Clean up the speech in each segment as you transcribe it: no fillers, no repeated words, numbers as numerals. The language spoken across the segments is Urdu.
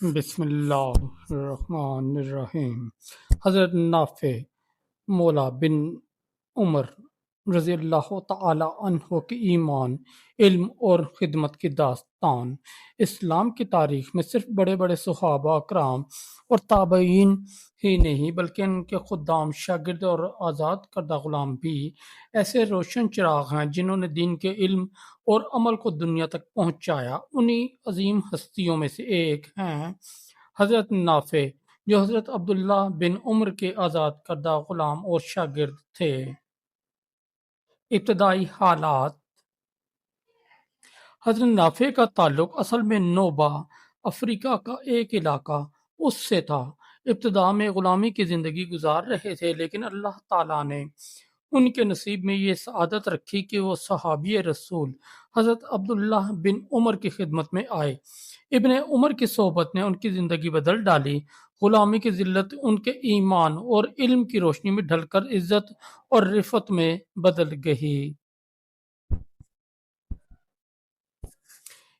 بسم اللہ الرحمن الرحیم۔ حضرت نافع مولا بن عمر رضی اللہ تعالی عنہ کی ایمان، علم اور خدمت کی داستان اسلام کی تاریخ میں صرف بڑے بڑے صحابہ کرام اور تابعین ہی نہیں بلکہ ان کے خدام، شاگرد اور آزاد کردہ غلام بھی ایسے روشن چراغ ہیں جنہوں نے دین کے علم اور عمل کو دنیا تک پہنچایا۔ انہی عظیم ہستیوں میں سے ایک ہیں حضرت نافع، جو حضرت عبداللہ بن عمر کے آزاد کردہ غلام اور شاگرد تھے۔ ابتدائی حالات: حضرت نافع کا تعلق اصل میں نوبہ، افریقہ کا ایک علاقہ، اس سے تھا۔ ابتدا میں غلامی کی زندگی گزار رہے تھے، لیکن اللہ تعالیٰ نے ان کے نصیب میں یہ سعادت رکھی کہ وہ صحابی رسول حضرت عبداللہ بن عمر کی خدمت میں آئے۔ ابن عمر کی صحبت نے ان کی زندگی بدل ڈالی۔ غلامی کی ذلت ان کے ایمان اور علم کی روشنی میں ڈھل کر عزت اور رفعت میں بدل گئی۔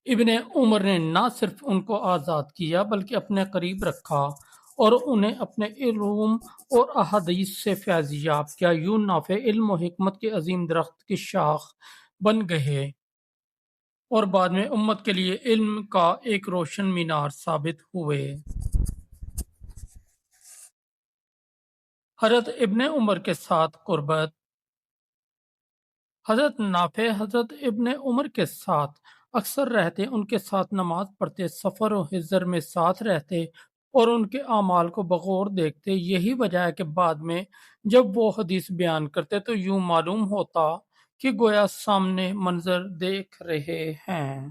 ابن عمر نے نہ صرف ان کو آزاد کیا بلکہ اپنے قریب رکھا اور انہیں اپنے علوم اور احادیث سے فیض یاب کیا۔ یوں نافع علم و حکمت کے عظیم درخت کی شاخ بن گئے اور بعد میں امت کے لیے علم کا ایک روشن مینار ثابت ہوئے۔ حضرت ابن عمر کے ساتھ قربت: حضرت نافع حضرت ابن عمر کے ساتھ اکثر رہتے، ان کے ساتھ نماز پڑھتے، سفر و حضر میں ساتھ رہتے اور ان کے اعمال کو بغور دیکھتے۔ یہی وجہ ہے کہ بعد میں جب وہ حدیث بیان کرتے تو یوں معلوم ہوتا کہ گویا سامنے منظر دیکھ رہے ہیں۔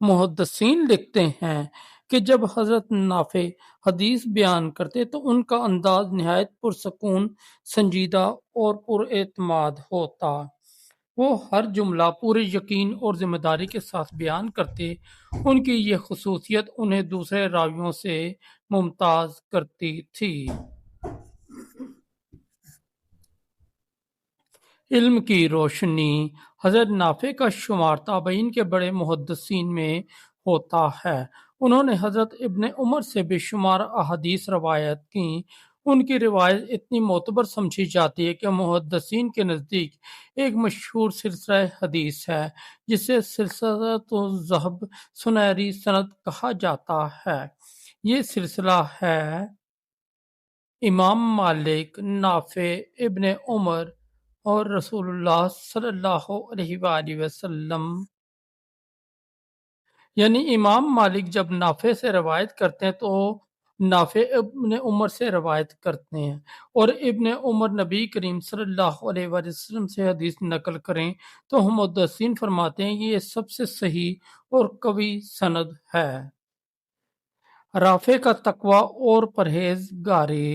محدثین لکھتے ہیں کہ جب حضرت نافع حدیث بیان کرتے تو ان کا انداز نہایت پرسکون، سنجیدہ اور پر اعتماد ہوتا۔ وہ ہر جملہ پورے یقین اور ذمہ داری کے ساتھ بیان کرتے۔ ان کی یہ خصوصیت انہیں دوسرے راویوں سے ممتاز کرتی تھی۔ علم کی روشنی: حضرت نافع کا شمار تابعین کے بڑے محدثین میں ہوتا ہے۔ انہوں نے حضرت ابن عمر سے بے شمار احادیث روایت کیں۔ ان کی روایت اتنی معتبر سمجھی جاتی ہے کہ محدثین کے نزدیک ایک مشہور سلسلہ حدیث ہے جسے سلسلۃ الذھب، سنہری سند کہا جاتا ہے۔ یہ سلسلہ ہے امام مالک، نافع، ابن عمر اور رسول اللہ صلی اللہ علیہ وآلہ وسلم۔ یعنی امام مالک جب نافع سے روایت کرتے ہیں تو نافع ابن عمر سے روایت کرتے ہیں، اور ابن عمر نبی کریم صلی اللہ علیہ وآلہ وسلم سے حدیث نقل کریں تو محدثین فرماتے ہیں یہ سب سے صحیح اور قوی سند ہے۔ رافع کا تقوی اور پرہیزگاری: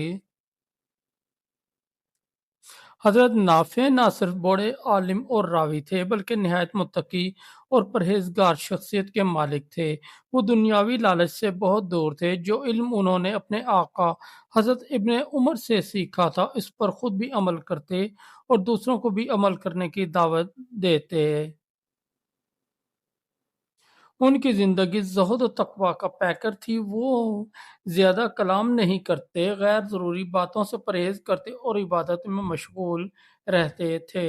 حضرت نافع نہ صرف بڑے عالم اور راوی تھے بلکہ نہایت متقی اور پرہیزگار شخصیت کے مالک تھے۔ وہ دنیاوی لالچ سے بہت دور تھے۔ جو علم انہوں نے اپنے آقا حضرت ابن عمر سے سیکھا تھا اس پر خود بھی عمل کرتے اور دوسروں کو بھی عمل کرنے کی دعوت دیتے۔ ان کی زندگی زہد و تقوی کا پیکر تھی۔ وہ زیادہ کلام نہیں کرتے، غیر ضروری باتوں سے پرہیز کرتے اور عبادت میں مشغول رہتے تھے۔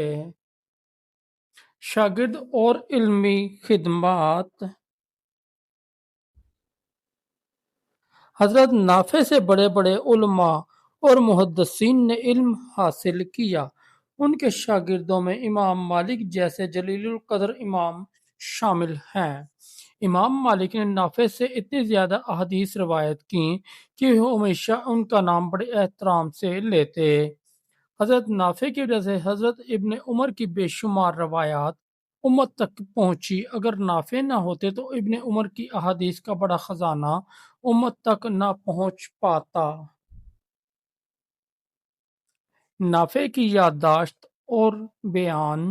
شاگرد اور علمی خدمات: حضرت نافع سے بڑے بڑے علماء اور محدثین نے علم حاصل کیا۔ ان کے شاگردوں میں امام مالک جیسے جلیل القدر امام شامل ہیں۔ امام مالک نے نافع سے اتنی زیادہ احادیث روایت کیں کہ وہ ہمیشہ ان کا نام بڑے احترام سے لیتے۔ حضرت نافع کی وجہ سے حضرت ابن عمر کی بے شمار روایات امت تک پہنچی۔ اگر نافع نہ ہوتے تو ابن عمر کی احادیث کا بڑا خزانہ امت تک نہ پہنچ پاتا۔ نافع کی یادداشت اور بیان: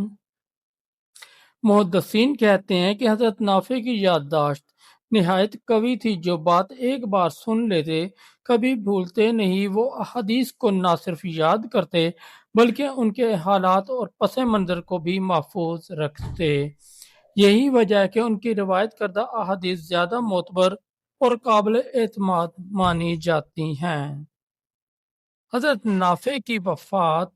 محدثین کہتے ہیں کہ حضرت نافع کی یادداشت نہایت قوی تھی۔ جو بات ایک بار سن لیتے کبھی بھولتے نہیں۔ وہ احادیث کو نہ صرف یاد کرتے بلکہ ان کے حالات اور پس منظر کو بھی محفوظ رکھتے۔ یہی وجہ ہے کہ ان کی روایت کردہ احادیث زیادہ معتبر اور قابل اعتماد مانی جاتی ہیں۔ حضرت نافع کی وفات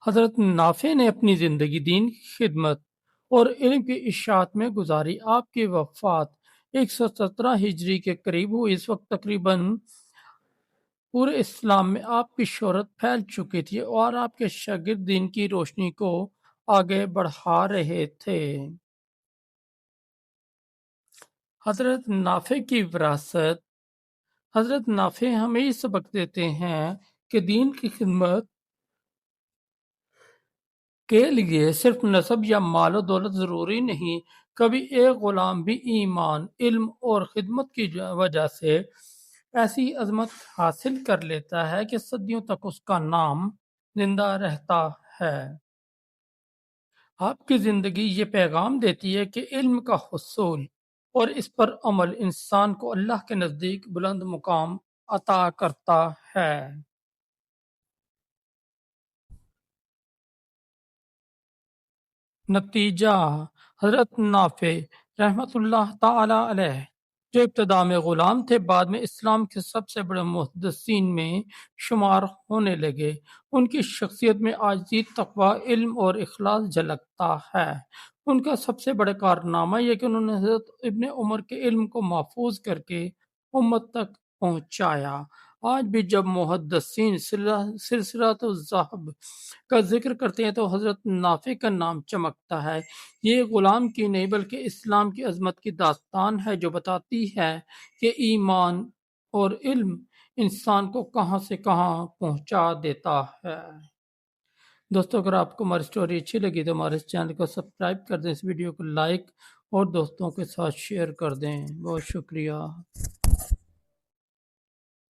حضرت نافع نے اپنی زندگی دین کی خدمت اور علم کی اشاعت میں گزاری۔ آپ کی وفات 117 ہجری کے قریب ہوئی۔ اس وقت تقریباً پورے اسلام میں آپ کی شہرت پھیل چکی تھی اور آپ کے شاگرد دین کی روشنی کو آگے بڑھا رہے تھے۔ حضرت نافع کی وراثت۔ حضرت نافع ہمیں یہ سبق دیتے ہیں کہ دین کی خدمت کے لیے صرف نسب یا مال و دولت ضروری نہیں، کبھی ایک غلام بھی ایمان، علم اور خدمت کی وجہ سے ایسی عظمت حاصل کر لیتا ہے کہ صدیوں تک اس کا نام زندہ رہتا ہے۔ آپ کی زندگی یہ پیغام دیتی ہے کہ علم کا حصول اور اس پر عمل انسان کو اللہ کے نزدیک بلند مقام عطا کرتا ہے۔ نتیجہ: حضرت نافع رحمۃ اللہ تعالی علیہ جو ابتدا میں غلام تھے، بعد میں اسلام کے سب سے بڑے محدثین میں شمار ہونے لگے۔ ان کی شخصیت میں عاجزی، تقوی، علم اور اخلاص جھلکتا ہے۔ ان کا سب سے بڑا کارنامہ یہ کہ انہوں نے حضرت ابن عمر کے علم کو محفوظ کر کے امت تک پہنچایا۔ آج بھی جب محدثین سلسلۃ الذہب کا ذکر کرتے ہیں تو حضرت نافع کا نام چمکتا ہے۔ یہ غلام کی نہیں بلکہ اسلام کی عظمت کی داستان ہے جو بتاتی ہے کہ ایمان اور علم انسان کو کہاں سے کہاں پہنچا دیتا ہے۔ دوستو، اگر آپ کو ہماری سٹوری اچھی لگی تو ہمارے اس چینل کو سبسکرائب کر دیں، اس ویڈیو کو لائک اور دوستوں کے ساتھ شیئر کر دیں۔ بہت شکریہ۔